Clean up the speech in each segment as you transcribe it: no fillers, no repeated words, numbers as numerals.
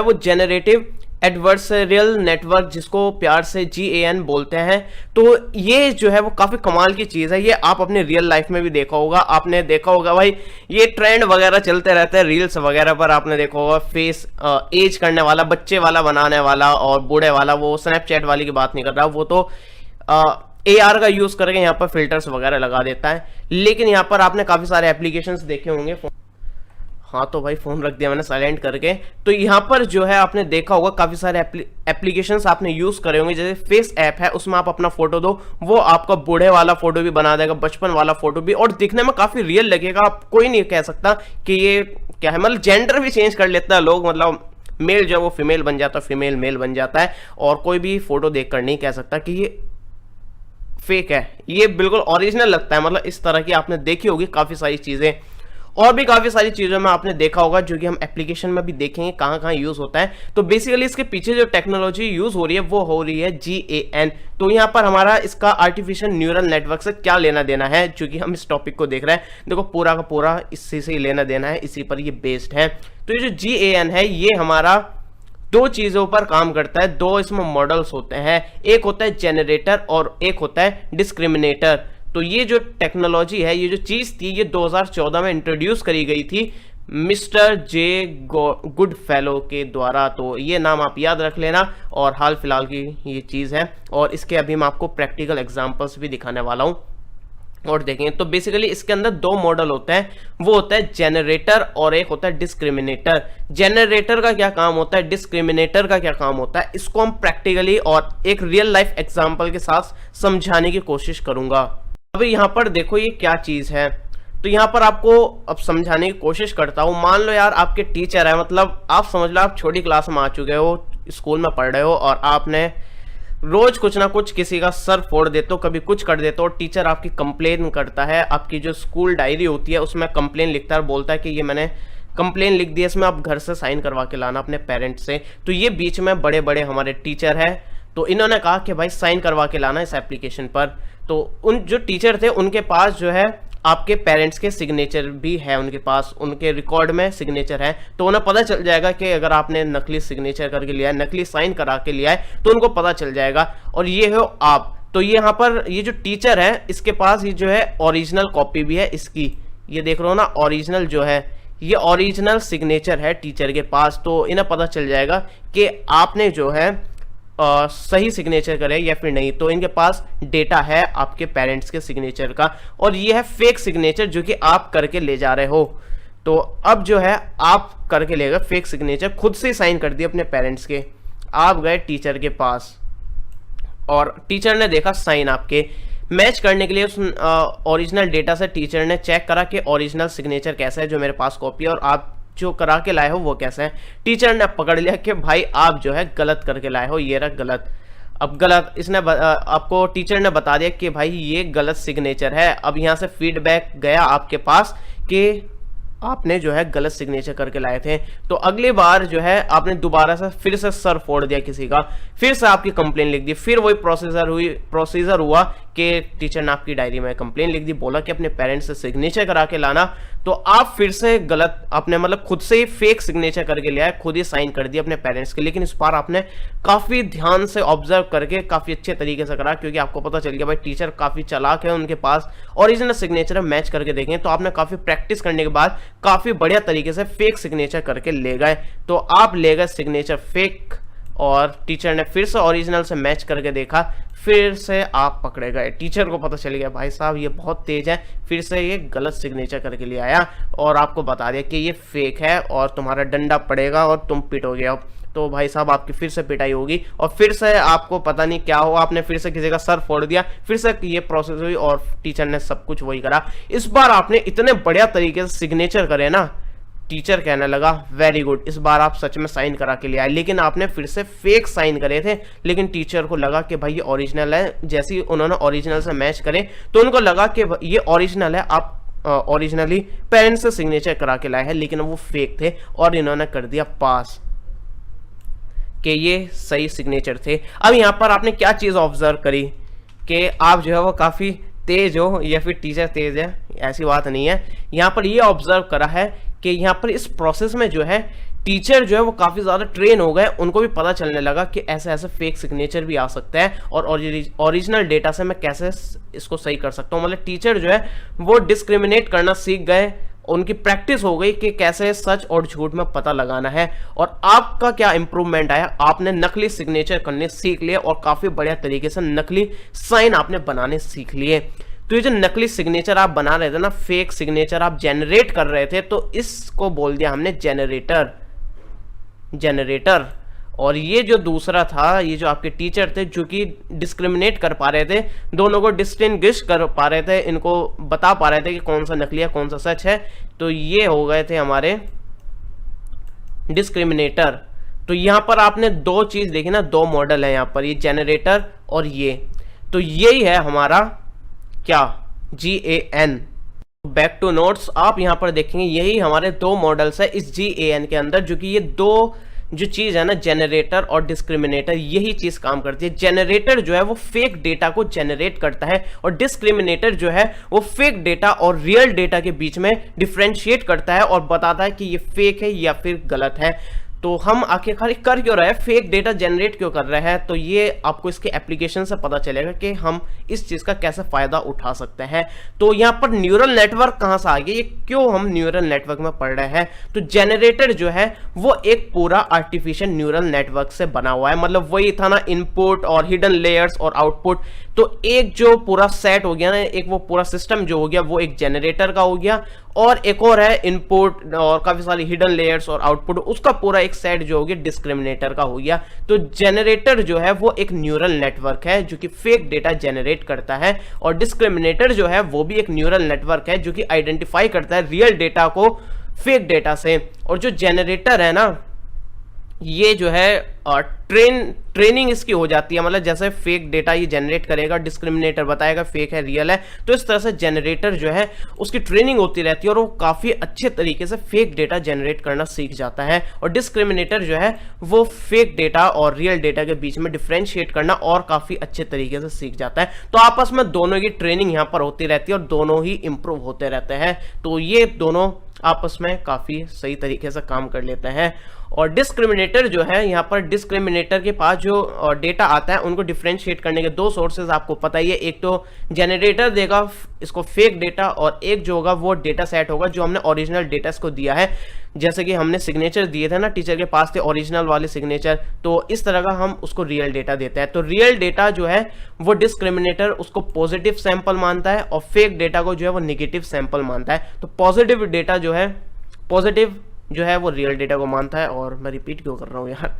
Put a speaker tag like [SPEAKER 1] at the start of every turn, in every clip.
[SPEAKER 1] वो generative adversarial network, जिसको प्यार से GAN बोलते हैं। तो ये जो है वो काफी कमाल की चीज है। ये आप अपने रियल लाइफ में भी देखा होगा, आपने देखा होगा भाई, ये ट्रेंड वगैरह चलते रहते हैं रील्स वगैरह पर, आपने देखा होगा फेस एज करने वाला, बच्चे वाला बनाने वाला और बूढ़े वाला। वो स्नैपचैट वाली की बात नहीं कर रहा, वो तो AR का यूज करके यहाँ पर फिल्टर्स वगैरह लगा देता है। लेकिन यहाँ पर आपने काफी सारे एप्लीकेशंस देखे होंगे। हाँ तो भाई फोन रख दिया मैंने साइलेंट करके। तो यहाँ पर जो है आपने देखा होगा काफी सारे एप्लीकेशंस आपने यूज करे होंगे, जैसे फेस ऐप है, उसमें आप अपना फोटो दो, वो आपका बूढ़े वाला फोटो भी बना देगा, बचपन वाला फोटो भी, और दिखने में काफी रियल लगेगा। आप कोई नहीं कह सकता कि ये क्या है, मतलब जेंडर भी चेंज कर लेता है लोग, मतलब मेल जो है वो फीमेल बन जाता है, फीमेल मेल बन जाता है, और कोई भी फोटो देखकर नहीं कह सकता कि ये फेक है, ये बिल्कुल ओरिजिनल लगता है। मतलब इस तरह की आपने देखी होगी काफी सारी चीजें, और भी काफी सारी चीजों में आपने देखा होगा, जो कि हम एप्लीकेशन में भी देखेंगे कहां कहां यूज होता है। तो बेसिकली इसके पीछे जो टेक्नोलॉजी यूज हो रही है वो हो रही है GAN। तो यहाँ पर हमारा इसका आर्टिफिशियल न्यूरल नेटवर्क से क्या लेना देना है, जो कि हम इस टॉपिक को देख रहे हैं, देखो पूरा का पूरा इसी से ही लेना देना है, इसी पर ये बेस्ड है। तो ये जो GAN है ये हमारा दो चीजों पर काम करता है, दो इसमें मॉडल्स होते हैं, एक होता है जेनरेटर और एक होता है डिस्क्रिमिनेटर। तो ये जो टेक्नोलॉजी है, ये जो चीज थी, ये 2014 में इंट्रोड्यूस करी गई थी मिस्टर J गुडफेलो के द्वारा। तो ये नाम आप याद रख लेना, और हाल फिलहाल की ये चीज है, और इसके अभी मैं आपको प्रैक्टिकल एग्जांपल्स भी दिखाने वाला हूं और देखेंगे। तो बेसिकली इसके अंदर दो मॉडल होते हैं, वो होता है जेनरेटर और एक होता है डिस्क्रिमिनेटर। जेनरेटर का क्या काम होता है, डिस्क्रिमिनेटर का क्या काम होता है, इसको हम प्रैक्टिकली और एक रियल लाइफ एग्जांपल के साथ समझाने की कोशिश करूंगा। अभी यहाँ पर देखो ये क्या चीज है, तो यहाँ पर आपको अब समझाने की कोशिश करता हूँ। मान लो यार आपके टीचर है, मतलब आप समझ लो आप छोटी क्लास में आ चुके हो, स्कूल में पढ़ रहे हो, और आपने रोज कुछ ना कुछ किसी का सर फोड़ देते हो, कभी कुछ कर देते हो, टीचर आपकी कंप्लेन करता है, आपकी जो स्कूल डायरी होती है उसमें कंप्लेन लिखता है और बोलता है कि ये मैंने कंप्लेन लिख दी है, इसमें आप घर से साइन करवा के लाना अपने पेरेंट्स से। तो ये बीच में बड़े बड़े हमारे टीचर हैं, तो इन्होंने कहा कि भाई साइन करवा के लाना इस एप्लीकेशन पर। तो उन जो टीचर थे उनके पास जो है आपके पेरेंट्स के सिग्नेचर भी है, उनके पास उनके रिकॉर्ड में सिग्नेचर है, तो उन्हें पता चल जाएगा कि अगर आपने नकली सिग्नेचर करके लिया है, नकली साइन करा के लिया है, तो उनको पता चल जाएगा। और ये हो आप, तो ये यहाँ पर ये जो टीचर है इसके पास ये जो है ओरिजिनल कॉपी भी है इसकी, ये देख रहे हो ना, ओरिजिनल जो है ये ओरिजिनल सिग्नेचर है टीचर के पास। तो इन्हें पता चल जाएगा कि आपने जो है सही सिग्नेचर करे या फिर नहीं। तो इनके पास डेटा है आपके पेरेंट्स के सिग्नेचर का, और ये है फेक सिग्नेचर जो कि आप करके ले जा रहे हो। तो अब जो है आप करके ले गए फेक सिग्नेचर, खुद से साइन कर दिए अपने पेरेंट्स के, आप गए टीचर के पास और टीचर ने देखा साइन आपके, मैच करने के लिए उस ओरिजिनल डेटा से टीचर ने चेक करा कि ओरिजिनल सिग्नेचर कैसा है जो मेरे पास कॉपी है और आप जो करा के लाए हो वो कैसा है। टीचर ने पकड़ लिया कि भाई आप जो है गलत करके लाए हो, ये रहा गलत। अब गलत इसने आपको टीचर ने बता दिया कि भाई ये गलत सिग्नेचर है। अब यहाँ से फीडबैक गया आपके पास कि आपने जो है गलत सिग्नेचर करके लाए थे। तो अगली बार जो है आपने दोबारा से फिर से सर फोड़ दिया किसी का, फिर से आपकी कंप्लेन लिख दी, फिर वही प्रोसीजर हुआ कि टीचर ने आपकी डायरी में कंप्लेन लिख दी, बोला कि अपने पेरेंट्स से सिग्नेचर करा के लाना। तो आप फिर से गलत अपने मतलब खुद से ही फेक सिग्नेचर करके लिया है, खुद ही साइन कर दिया अपने पेरेंट्स के। लेकिन इस बार आपने काफी ध्यान से ऑब्जर्व करके काफी अच्छे तरीके से करा, क्योंकि आपको पता चल गया भाई टीचर काफी चालाक है, उनके पास ओरिजिनल सिग्नेचर मैच करके देखें। तो आपने काफी प्रैक्टिस करने के बाद काफी बढ़िया तरीके से फेक सिग्नेचर करके ले गए। तो आप ले गए सिग्नेचर फेक, और टीचर ने फिर से ओरिजिनल से मैच करके देखा, फिर से आप पकड़े गए। टीचर को पता चल गया भाई साहब ये बहुत तेज है, फिर से ये गलत सिग्नेचर करके ले आया और आपको बता दिया कि ये फेक है और तुम्हारा डंडा पड़ेगा और तुम पिटोगे। अब तो भाई साहब आपकी फिर से पिटाई होगी और फिर से आपको पता नहीं क्या हुआ, आपने फिर से किसी का सर फोड़ दिया, फिर से ये प्रोसेस हुई और टीचर ने सब कुछ वही करा। इस बार आपने इतने बढ़िया तरीके से सिग्नेचर करे ना, टीचर कहने लगा वेरी गुड, इस बार आप सच में साइन करा के ले आए। लेकिन आपने फिर से फेक साइन करे थे, लेकिन टीचर को लगा कि भाई ये ओरिजिनल है। जैसे ही उन्होंने ओरिजिनल से मैच करे तो उनको लगा कि ये ओरिजिनल है, आप ओरिजिनली पेरेंट्स से सिग्नेचर करा के लाए हैं, लेकिन वो फेक थे और इन्होंने कर दिया पास कि ये सही सिग्नेचर थे। अब यहाँ पर आपने क्या चीज ऑब्जर्व करी कि आप जो है वो काफी तेज हो या फिर टीचर तेज है, ऐसी बात नहीं है। यहाँ पर ये ऑब्जर्व करा है कि यहाँ पर इस प्रोसेस में जो है टीचर जो है वो काफ़ी ज़्यादा ट्रेन हो गए, उनको भी पता चलने लगा कि ऐसे ऐसे फेक सिग्नेचर भी आ सकते हैं और ओरिजिनल डेटा से मैं कैसे इसको सही कर सकता हूँ। मतलब टीचर जो है वो डिस्क्रिमिनेट करना सीख गए, उनकी प्रैक्टिस हो गई कि कैसे सच और झूठ में पता लगाना है। और आपका क्या इंप्रूवमेंट आया, आपने नकली सिग्नेचर करने सीख लिए और काफ़ी बढ़िया तरीके से नकली साइन आपने बनाने सीख लिए। तो ये जो नकली सिग्नेचर आप बना रहे थे ना, फेक सिग्नेचर आप जेनरेट कर रहे थे, तो इसको बोल दिया हमने जेनरेटर। और ये जो दूसरा था, ये जो आपके टीचर थे जो कि डिस्क्रिमिनेट कर पा रहे थे, दोनों को डिस्टिंग्विश कर पा रहे थे, इनको बता पा रहे थे कि कौन सा नकली है कौन सा सच है, तो ये हो गए थे हमारे डिस्क्रिमिनेटर। तो यहाँ पर आपने दो चीज देखी ना, दो मॉडल है यहाँ पर, ये जेनरेटर और ये, तो यही है हमारा क्या, GAN। बैक टू नोट्स, आप यहां पर देखेंगे यही हमारे दो मॉडल्स है इस GAN के अंदर, जो कि ये दो जो चीज है ना, जेनरेटर और डिस्क्रिमिनेटर, यही चीज काम करती है। जेनरेटर जो है वो फेक डेटा को जेनरेट करता है और डिस्क्रिमिनेटर जो है वो फेक डेटा और रियल डेटा के बीच में डिफरेंशिएट करता है और बताता है कि ये फेक है या फिर गलत है। तो हम आखिरकार कर क्यों रहे हैं, फेक डेटा जनरेट क्यों कर रहे हैं, तो ये आपको इसके एप्लीकेशन से पता चलेगा कि हम इस चीज़ का कैसे फ़ायदा उठा सकते हैं। तो यहाँ पर न्यूरल नेटवर्क कहाँ से आ गया, ये क्यों हम न्यूरल नेटवर्क में पढ़ रहे हैं, तो जेनरेटर जो है वो एक पूरा आर्टिफिशियल न्यूरल नेटवर्क से बना हुआ है। मतलब वही था ना, इनपुट और हिडन लेयर्स और आउटपुट, तो एक जो पूरा सेट हो गया ना, एक वो पूरा सिस्टम जो हो गया वो एक जेनरेटर का हो गया, और एक और है इनपुट और काफी सारी हिडन लेयर्स और आउटपुट, उसका पूरा एक सेट जो हो गया डिस्क्रिमिनेटर का हो गया। तो जेनरेटर जो है वो एक न्यूरल नेटवर्क है जो कि फेक डेटा जेनरेट करता है, और डिस्क्रिमिनेटर जो है वो भी एक न्यूरल नेटवर्क है जो कि आइडेंटिफाई करता है रियल डेटा को फेक डेटा से। और जो जेनरेटर है ना, ये जो है ट्रेनिंग इसकी हो जाती है, मतलब जैसे फेक डेटा ये जनरेट करेगा, डिस्क्रिमिनेटर बताएगा फेक है रियल है, तो इस तरह से जेनरेटर जो है उसकी ट्रेनिंग होती रहती है और वो काफ़ी अच्छे तरीके से फेक डेटा जनरेट करना सीख जाता है। और डिस्क्रिमिनेटर जो है वो फेक डेटा और रियल डेटा के बीच में डिफ्रेंशिएट करना और काफ़ी अच्छे तरीके से सीख जाता है। तो आपस में दोनों की ट्रेनिंग यहाँ पर होती रहती है और दोनों ही इंप्रूव होते रहते हैं। तो ये दोनों आपस में काफ़ी सही तरीके से काम कर लेते हैं। और डिस्क्रिमिनेटर जो है, यहाँ पर डिस्क्रिमिनेटर के पास जो डेटा आता है उनको डिफरेंशिएट करने के दो सोर्सेज आपको पता ही है, एक तो जेनरेटर देगा इसको फेक डेटा, और एक जो होगा वो डेटा सेट होगा जो हमने ओरिजिनल डेटा इसको दिया है। जैसे कि हमने सिग्नेचर दिए थे ना, टीचर के पास थे ओरिजिनल वाले सिग्नेचर, तो इस तरह का हम उसको रियल डेटा देते हैं। तो रियल डेटा जो है वो डिस्क्रिमिनेटर उसको पॉजिटिव सैंपल मानता है और फेक डेटा को जो है वो नेगेटिव सैंपल मानता है। तो पॉजिटिव डेटा जो है, पॉजिटिव जो है वो रियल डेटा को मानता है। और मैं रिपीट क्यों कर रहा हूं यार।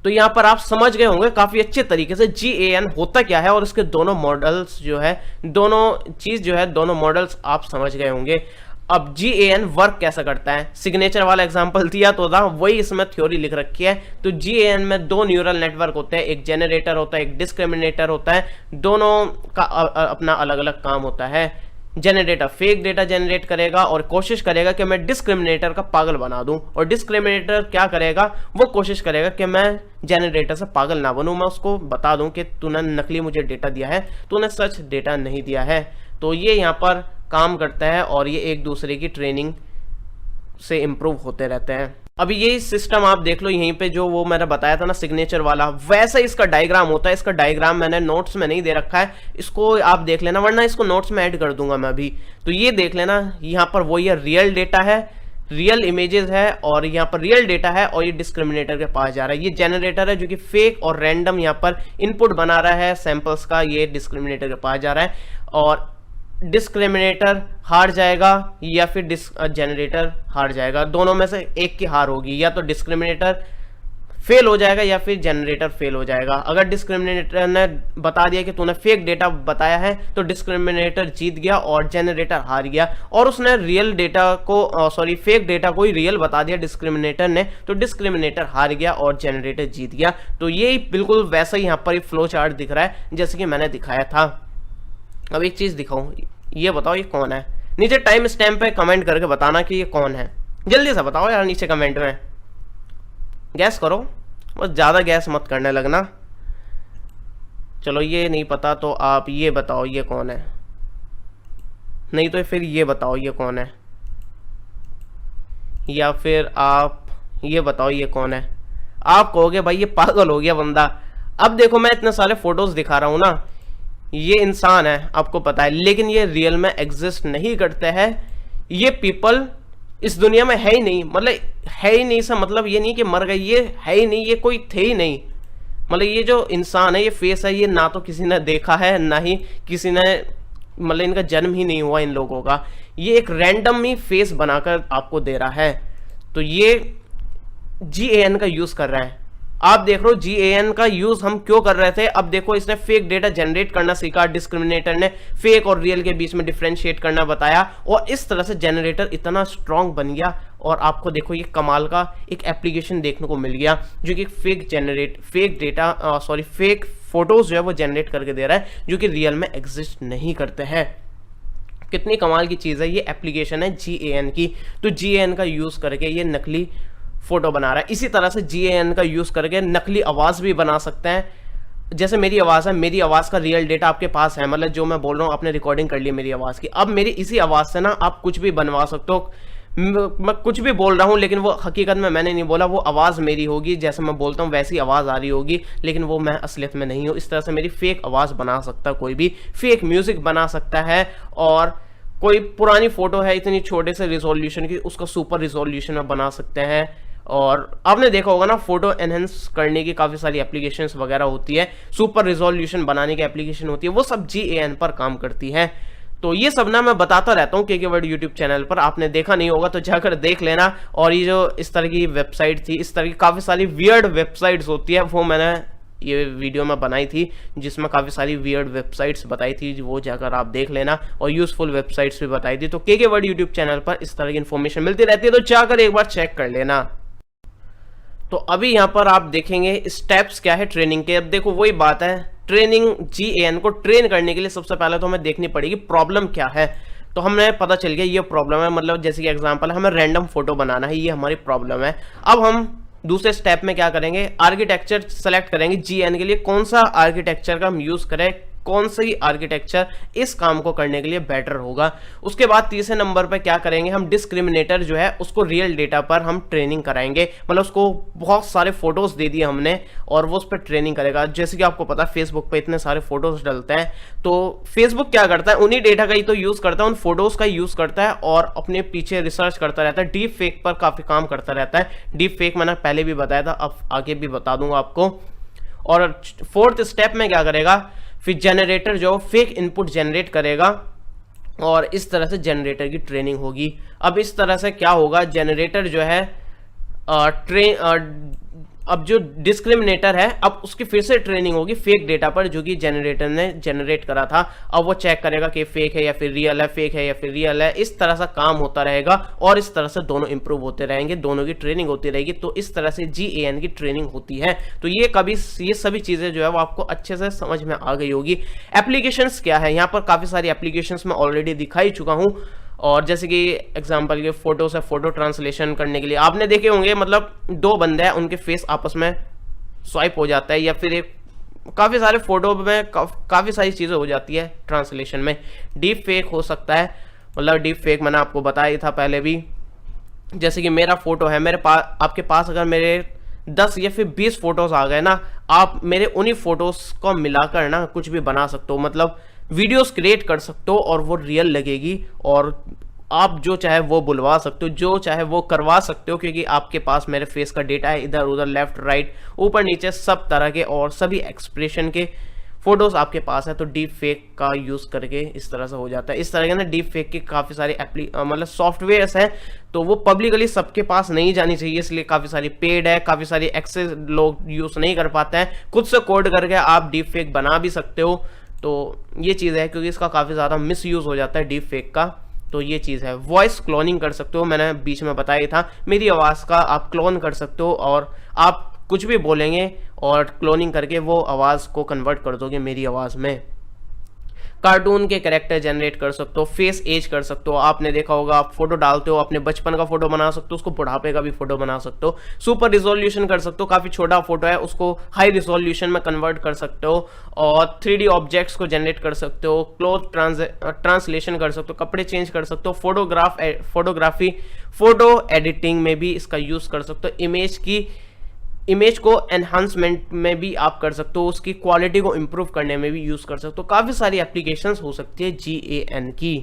[SPEAKER 1] तो यहां पर आप समझ गए होंगे काफी अच्छे तरीके से GAN होता क्या है और इसके दोनों मॉडल्स जो है, दोनों चीज जो है, दोनों मॉडल्स आप समझ गए होंगे। अब GAN वर्क कैसा करता है, सिग्नेचर वाला एग्जांपल दिया तो था, वही इसमें थ्योरी लिख रखी है। तो GAN में दो न्यूरल नेटवर्क होते हैं, एक जेनरेटर होता है, एक डिस्क्रिमिनेटर होता है, दोनों का अपना अलग अलग काम होता है। जेनरेटर फेक डेटा जनरेट करेगा और कोशिश करेगा कि मैं डिस्क्रिमिनेटर का पागल बना दूं, और डिस्क्रिमिनेटर क्या करेगा, वो कोशिश करेगा कि मैं जेनरेटर से पागल ना बनूं, मैं उसको बता दूं कि तूने नकली मुझे डेटा दिया है, तूने सच डेटा नहीं दिया है। तो ये यहाँ पर काम करता है और ये एक दूसरे की ट्रेनिंग से इम्प्रूव होते रहते हैं। अभी यही सिस्टम आप देख लो, यहीं पे जो वो मैंने बताया था ना सिग्नेचर वाला, वैसा इसका डायग्राम होता है। इसका डायग्राम मैंने नोट्स में नहीं दे रखा है, इसको आप देख लेना, वरना इसको नोट्स में ऐड कर दूंगा मैं अभी। तो ये देख लेना, यहाँ पर वो ये रियल डेटा है, रियल इमेजेस है, और यहाँ पर रियल डेटा है, और ये डिस्क्रिमिनेटर के पास जा रहा है। ये जेनरेटर है जो कि फेक और रैंडम यहाँ पर इनपुट बना रहा है सैंपल्स का, ये डिस्क्रिमिनेटर के पास जा रहा है। और डिस्क्रिमिनेटर हार जाएगा या फिर जेनरेटर हार जाएगा, दोनों में से एक की हार होगी, या तो डिस्क्रिमिनेटर फेल हो जाएगा या फिर जनरेटर फेल हो जाएगा। अगर डिस्क्रिमिनेटर ने बता दिया कि तूने फेक डेटा बताया है तो डिस्क्रिमिनेटर जीत गया और जनरेटर हार गया, और उसने रियल डेटा को फेक डेटा को ही रियल बता दिया डिस्क्रिमिनेटर ने, तो डिस्क्रिमिनेटर हार गया और जनरेटर जीत गया। तो ये बिल्कुल वैसा ही यहाँ पर फ्लो चार्ट दिख रहा है जैसे कि मैंने दिखाया था। अब एक चीज दिखाऊं, ये बताओ ये कौन है, नीचे टाइम स्टैम्प पे कमेंट करके बताना कि ये कौन है, जल्दी से बताओ यार नीचे कमेंट में, गैस करो, बस ज़्यादा गैस मत करने लगना। चलो ये नहीं पता तो आप ये बताओ ये कौन है, नहीं तो फिर ये बताओ ये कौन है, या फिर आप ये बताओ ये कौन है। आप कहोगे भाई ये पागल हो गया बंदा। अब देखो मैं इतने सारे फोटोज दिखा रहा हूं ना, ये इंसान है आपको पता है, लेकिन ये रियल में एग्जिस्ट नहीं करते हैं। ये पीपल इस दुनिया में है ही नहीं, मतलब है ही नहीं सा मतलब ये नहीं कि मर गए, ये है ही नहीं, ये कोई थे ही नहीं। मतलब ये जो इंसान है, ये फेस है, ये ना तो किसी ने देखा है ना ही किसी ने, मतलब इनका जन्म ही नहीं हुआ इन लोगों का, ये एक रैंडम ही फेस बनाकर आपको दे रहा है। तो ये GAN का यूज कर रहा है। आप देख रहे हो GAN का यूज हम क्यों कर रहे थे। अब देखो इसने फेक डेटा जनरेट करना सीखा, डिस्क्रिमिनेटर ने फेक और रियल के बीच में डिफरेंशिएट करना बताया, और इस तरह से जनरेटर इतना स्ट्रांग बन गया। और आपको देखो ये कमाल का एक एप्लीकेशन देखने को मिल गया जो कि फेक फोटोज जो है वो जनरेट करके दे रहा है, जो कि रियल में एग्जिस्ट नहीं करते हैं। कितनी कमाल की चीज़ है, ये एप्लीकेशन है GAN की। तो GAN का यूज़ करके ये नकली फोटो बना रहा है। इसी तरह से GAN का यूज़ करके नकली आवाज़ भी बना सकते हैं। जैसे मेरी आवाज़ है, मेरी आवाज़ का रियल डेटा आपके पास है, मतलब जो मैं बोल रहा हूँ आपने रिकॉर्डिंग कर ली मेरी आवाज़ की। अब मेरी इसी आवाज़ से ना आप कुछ भी बनवा सकते हो। मैं कुछ भी बोल रहा हूँ लेकिन वो हकीकत में मैंने नहीं बोला, वो आवाज़ मेरी होगी, जैसे मैं बोलता हूँ वैसी आवाज़ आ रही होगी, लेकिन वो मैं असलियत में नहीं हूँ। इस तरह से मेरी फेक आवाज़ बना सकता है कोई भी, फेक म्यूज़िक बना सकता है। और कोई पुरानी फोटो है इतनी छोटे से रिजोल्यूशन की, उसका सुपर रिजोल्यूशन में बना सकते हैं। और आपने देखा होगा ना, फोटो एनहेंस करने की काफ़ी सारी एप्लीकेशंस वगैरह होती है, सुपर रिजोल्यूशन बनाने की एप्लीकेशन होती है, वो सब GAN पर काम करती है। तो ये सब ना मैं बताता रहता हूँ KK वर्ड यूट्यूब चैनल पर, आपने देखा नहीं होगा तो जाकर देख लेना। और ये जो इस तरह की वेबसाइट थी, इस तरह की काफ़ी सारी वियर्ड वेबसाइट्स होती है, वो मैंने ये वीडियो में बनाई थी जिसमें काफ़ी सारी वियर्ड वेबसाइट्स बताई थी, वो जाकर आप देख लेना। और यूजफुल वेबसाइट्स भी बताई थी। तो KK वर्ड यूट्यूब चैनल पर इस तरह की इन्फॉर्मेशन मिलती रहती है, तो जाकर एक बार चेक कर लेना। तो अभी यहाँ पर आप देखेंगे स्टेप्स क्या है ट्रेनिंग के। अब देखो वही बात है, ट्रेनिंग GAN को ट्रेन करने के लिए सबसे पहले तो हमें देखनी पड़ेगी प्रॉब्लम क्या है। तो हमें पता चल गया ये प्रॉब्लम है, मतलब जैसे कि एग्जांपल हमें रैंडम फोटो बनाना है, ये हमारी प्रॉब्लम है। अब हम दूसरे स्टेप में क्या करेंगे, आर्किटेक्चर सेलेक्ट करेंगे GAN के लिए, कौन सा आर्किटेक्चर का हम यूज करें, कौन सी आर्किटेक्चर इस काम को करने के लिए बेटर होगा। उसके बाद तीसरे नंबर पर क्या करेंगे, हम डिस्क्रिमिनेटर जो है उसको रियल डेटा पर हम ट्रेनिंग कराएंगे, मतलब उसको बहुत सारे फोटोज दे दिए हमने और वो उस पर ट्रेनिंग करेगा। जैसे कि आपको पता है फेसबुक पे इतने सारे फोटोज डलते हैं, तो फेसबुक क्या करता है, उन्हीं डेटा का ही तो यूज करता है, उन फोटोज का यूज करता है और अपने पीछे रिसर्च करता रहता है, डीप फेक पर काफी काम करता रहता है। डीप फेक मैंने पहले भी बताया था, अब आगे भी बता दूंगा आपको। और फोर्थ स्टेप में क्या करेगा, फिर जनरेटर जो फेक इनपुट जनरेट करेगा और इस तरह से जनरेटर की ट्रेनिंग होगी। अब इस तरह से क्या होगा, जनरेटर जो है अब जो डिस्क्रिमिनेटर है अब उसकी फिर से ट्रेनिंग होगी फेक डेटा पर जो कि जनरेटर ने जनरेट करा था। अब वो चेक करेगा कि फेक है या फिर रियल है, फेक है या फिर रियल है। इस तरह से काम होता रहेगा और इस तरह से दोनों इंप्रूव होते रहेंगे, दोनों की ट्रेनिंग होती रहेगी। तो इस तरह से GAN की ट्रेनिंग होती है। तो ये सभी चीजें जो है वो आपको अच्छे से समझ में आ गई होगी। एप्लीकेशंस क्या है, यहाँ पर काफी सारी एप्लीकेशंस मैं ऑलरेडी दिखा ही चुका हूँ। और जैसे कि एग्जांपल के फोटो से फोटो ट्रांसलेशन करने के लिए आपने देखे होंगे, मतलब दो बंदे हैं उनके फेस आपस में स्वाइप हो जाता है, या फिर एक काफ़ी सारे फोटो में काफ़ी सारी चीज़ें हो जाती है ट्रांसलेशन में। डीप फेक हो सकता है, मतलब डीप फेक मैंने आपको बताया था पहले भी। जैसे कि मेरा फोटो है, मेरे पास आपके पास अगर मेरे 10 या फिर 20 फोटोज आ गए ना, आप मेरे उन्हीं फोटोज को मिलाकर ना कुछ भी बना सकते हो, मतलब वीडियोस क्रिएट कर सकते हो और वो रियल लगेगी और आप जो चाहे वो बुलवा सकते हो, जो चाहे वो करवा सकते हो, क्योंकि आपके पास मेरे फेस का डेटा है, इधर उधर लेफ्ट राइट ऊपर नीचे सब तरह के और सभी एक्सप्रेशन के फोटोज आपके पास है। तो डीप फेक का यूज करके इस तरह से हो जाता है। इस तरह के ना डीप फेक के काफ़ी सारे मतलब सॉफ्टवेयर्स हैं, तो वो पब्लिकली सबके पास नहीं जानी चाहिए, इसलिए काफ़ी सारी पेड है, काफ़ी सारी एक्सेस लोग यूज़ नहीं कर पाते हैं। खुद से कोड करके आप डीप फेक बना भी सकते हो। तो ये चीज़ है, क्योंकि इसका काफ़ी ज़्यादा मिस यूज़ हो जाता है डीप फेक का। तो ये चीज़ है। वॉइस क्लोनिंग कर सकते हो, मैंने बीच में बताया था, मेरी आवाज़ का आप क्लोन कर सकते हो और आप कुछ भी बोलेंगे और क्लोनिंग करके वो आवाज़ को कन्वर्ट कर दोगे मेरी आवाज़ में। कार्टून के कैरेक्टर जनरेट कर सकते हो, फेस एज कर सकते हो। आपने देखा होगा, आप फोटो डालते हो, अपने बचपन का फोटो बना सकते हो, उसको बुढ़ापे का भी फोटो बना सकते हो, सुपर रिजोल्यूशन कर सकते हो, काफी छोटा फोटो है उसको हाई रिजोल्यूशन में कन्वर्ट कर सकते हो, और 3D ऑब्जेक्ट्स को जनरेट कर सकते हो, क्लोथ ट्रांसलेशन कर सकते हो, कपड़े चेंज कर सकते हो, फोटोग्राफी, फोटो एडिटिंग में भी इसका यूज कर सकते हो, इमेज को एनहांसमेंट में भी आप कर सकते हो, उसकी क्वालिटी को इंप्रूव करने में भी यूज कर सकते हो। काफी सारी एप्लीकेशंस हो सकती है GAN की।